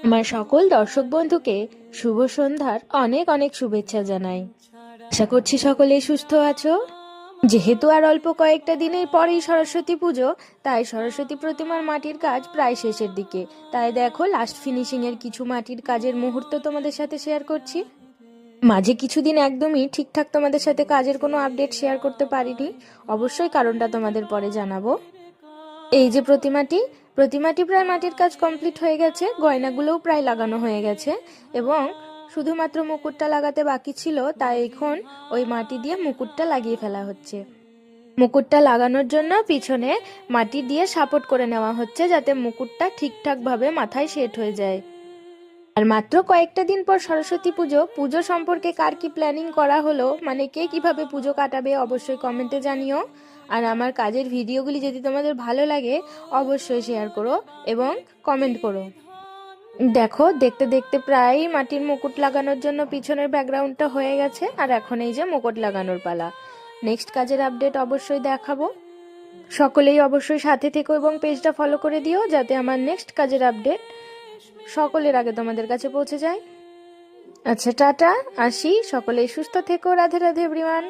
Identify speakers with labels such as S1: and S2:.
S1: আমার সকল দর্শক বন্ধুকে শুভ সন্ধ্যার অনেক অনেক শুভেচ্ছা জানাই। আশা করছি সকলেই সুস্থ আছো। যেহেতু আর অল্প কয়েকটা দিনের পরেই সরস্বতী পুজো, তাই সরস্বতী প্রতিমার মাটির কাজ প্রায় শেষের দিকে। তাই দেখো লাস্ট ফিনিশিং এর কিছু মাটির কাজের মুহূর্ত তোমাদের সাথে শেয়ার করছি। মাঝে কিছুদিন একদমই ঠিকঠাক তোমাদের সাথে কাজের কোনো আপডেট শেয়ার করতে পারিনি, অবশ্যই কারণটা তোমাদের পরে জানাবো। এই যে প্রতিমাটি প্রায় মাটির কাজ কমপ্লিট হয়ে গেছে, গয়নাগুলোও প্রায় লাগানো হয়ে গেছে এবং শুধুমাত্র মুকুটটা লাগাতে বাকি ছিল। তাই এখন ওই মাটি দিয়ে মুকুটটা লাগিয়ে ফেলা হচ্ছে। মুকুটটা লাগানোর জন্য পিছনে মাটি দিয়ে সাপোর্ট করে নেওয়া হচ্ছে, যাতে মুকুটটা ঠিকঠাকভাবে মাথায় সেট হয়ে যায়। আর মাত্র কয়েকটা দিন পর সরস্বতী পুজো সম্পর্কে কার কি প্ল্যানিং করা হলো, মানে কে কিভাবে পুজো কাটাবে, অবশ্যই কমেন্টে জানিও। আর আমার কাজের ভিডিওগুলি যদি তোমাদের ভালো লাগে অবশ্যই শেয়ার করো এবং কমেন্ট করো। দেখো দেখতে দেখতে প্রায় মাটির মুকুট লাগানোর জন্য পিছনের ব্যাকগ্রাউন্ডটা হয়ে গেছে, আর এখন এই যে মুকুট লাগানোর পালা। নেক্সট কাজের আপডেট অবশ্যই দেখাবো। সকলেই অবশ্যই সাথে থেকো এবং পেজটা ফলো করে দিও, যাতে আমার নেক্সট কাজের আপডেট সকলের আগে তোমাদের কাছে পৌঁছে যায়। আচ্ছা, টাটা, আসি। সকলেই সুস্থ থেকো। রাধে রাধে এভরিওয়ান।